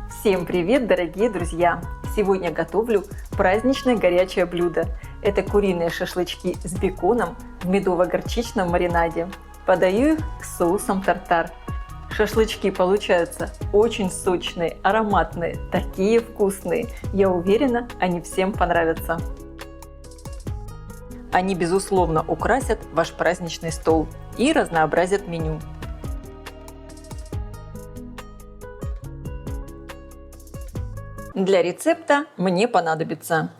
Всем привет, дорогие друзья! Сегодня готовлю праздничное горячее блюдо. Это куриные шашлычки с беконом в медово-горчичном маринаде. Подаю их с соусом тартар. Шашлычки получаются очень сочные, ароматные, такие вкусные. Я уверена, они всем понравятся. Они, безусловно, украсят ваш праздничный стол и разнообразят меню. Для рецепта мне понадобится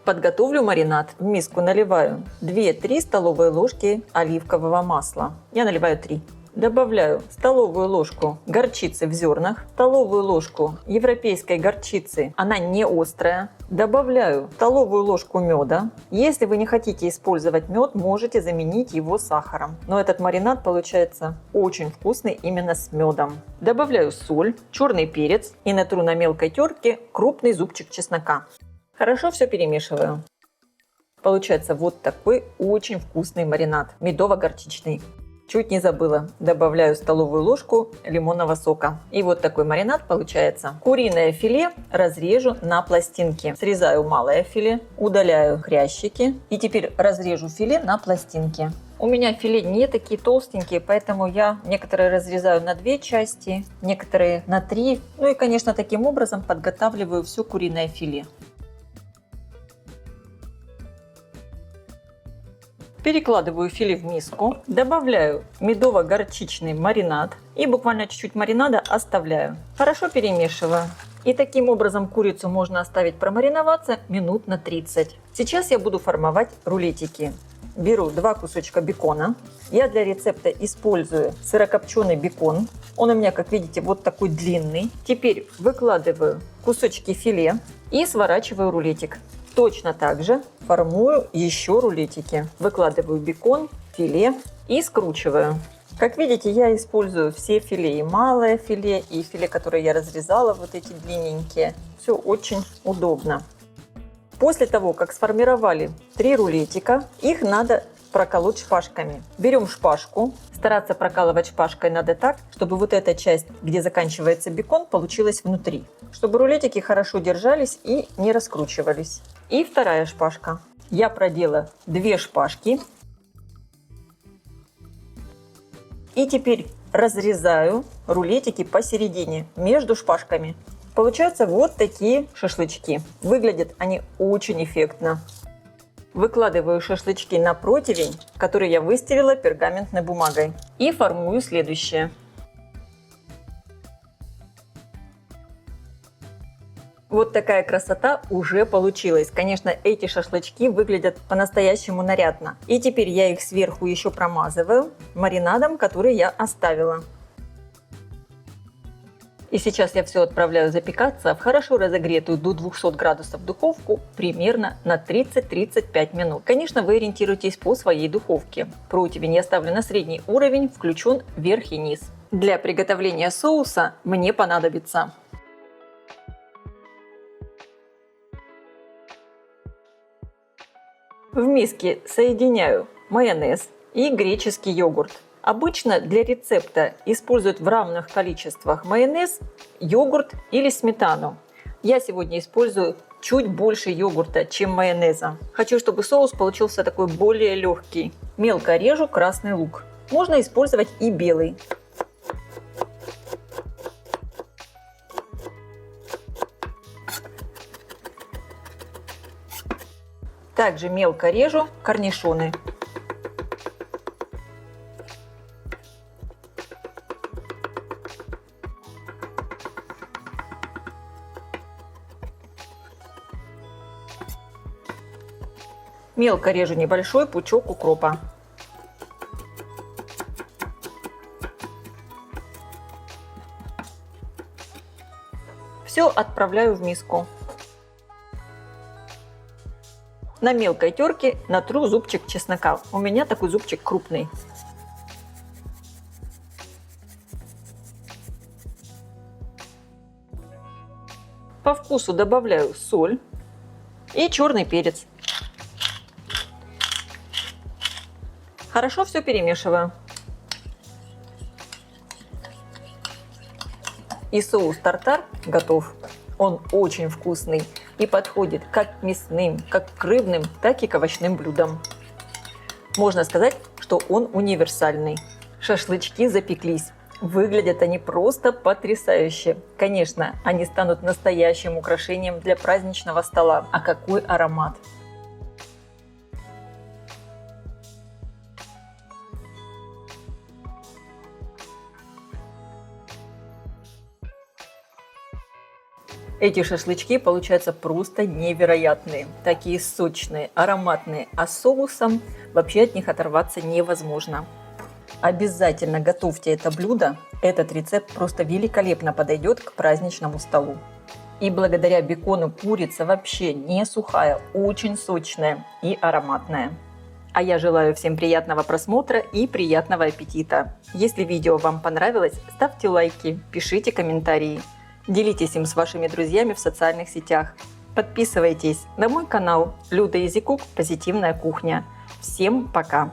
подготовлю маринад. В миску наливаю 2-3 столовые ложки оливкового масла. Я наливаю 3. Добавляю столовую ложку горчицы в зернах, столовую ложку европейской горчицы, она не острая. Добавляю столовую ложку меда. Если вы не хотите использовать мед, можете заменить его сахаром. Но этот маринад получается очень вкусный именно с медом. Добавляю соль, черный перец и натру на мелкой терке крупный зубчик чеснока. Хорошо все перемешиваю. Получается вот такой очень вкусный маринад, медово-горчичный. Чуть не забыла, добавляю столовую ложку лимонного сока. И вот такой маринад получается. Куриное филе разрежу на пластинки. Срезаю малое филе, удаляю хрящики и теперь разрежу филе на пластинки. У меня филе не такие толстенькие, поэтому я некоторые разрезаю на 2 части, некоторые на 3. Ну и, конечно, таким образом подготавливаю все куриное филе. Перекладываю филе в миску, добавляю медово-горчичный маринад и буквально чуть-чуть маринада оставляю. Хорошо перемешиваю. И таким образом курицу можно оставить промариноваться минут на 30. Сейчас я буду формовать рулетики. Беру 2 кусочка бекона. Я для рецепта использую сырокопченый бекон. Он у меня, как видите, вот такой длинный. Теперь выкладываю кусочки филе и сворачиваю рулетик. Точно так же формую еще рулетики. Выкладываю бекон, филе и скручиваю. Как видите, я использую все филе, и малое филе, и филе, которые я разрезала, вот эти длинненькие. Все очень удобно. После того, как сформировали 3 рулетика, их надо проколоть шпажками. Берем шпажку. Стараться прокалывать шпажкой надо так, чтобы вот эта часть, где заканчивается бекон, получилась внутри. Чтобы рулетики хорошо держались и не раскручивались. И вторая шпажка. Я продела 2 шпажки. И теперь разрезаю рулетики посередине, между шпажками. Получаются вот такие шашлычки. Выглядят они очень эффектно. Выкладываю шашлычки на противень, который я выстелила пергаментной бумагой. И формую следующее. Вот такая красота уже получилась. Конечно, эти шашлычки выглядят по-настоящему нарядно. И теперь я их сверху еще промазываю маринадом, который я оставила. И сейчас я все отправляю запекаться в хорошо разогретую до 200 градусов духовку примерно на 30-35 минут. Конечно, вы ориентируйтесь по своей духовке. Противень я ставлю на средний уровень, включен верх и низ. Для приготовления соуса мне понадобится в миске соединяю майонез и греческий йогурт. Обычно для рецепта используют в равных количествах майонез, йогурт или сметану. Я сегодня использую чуть больше йогурта, чем майонеза. Хочу, чтобы соус получился такой более легкий. Мелко режу красный лук. Можно использовать и белый. Также мелко режу корнишоны. Мелко режу небольшой пучок укропа. Все отправляю в миску. На мелкой терке натру зубчик чеснока. У меня такой зубчик крупный. По вкусу добавляю соль и черный перец. Хорошо все перемешиваю. И соус тартар готов. Он очень вкусный и подходит как к мясным, как к рыбным, так и к овощным блюдам. Можно сказать, что он универсальный. Шашлычки запеклись. Выглядят они просто потрясающе. Конечно, они станут настоящим украшением для праздничного стола. А какой аромат! Эти шашлычки получаются просто невероятные. Такие сочные, ароматные, а соусом вообще от них оторваться невозможно. Обязательно готовьте это блюдо. Этот рецепт просто великолепно подойдет к праздничному столу. И благодаря бекону курица вообще не сухая, очень сочная и ароматная. А я желаю всем приятного просмотра и приятного аппетита. Если видео вам понравилось, ставьте лайки, пишите комментарии. Делитесь им с вашими друзьями в социальных сетях. Подписывайтесь на мой канал Люда Изикук «Позитивная кухня». Всем пока!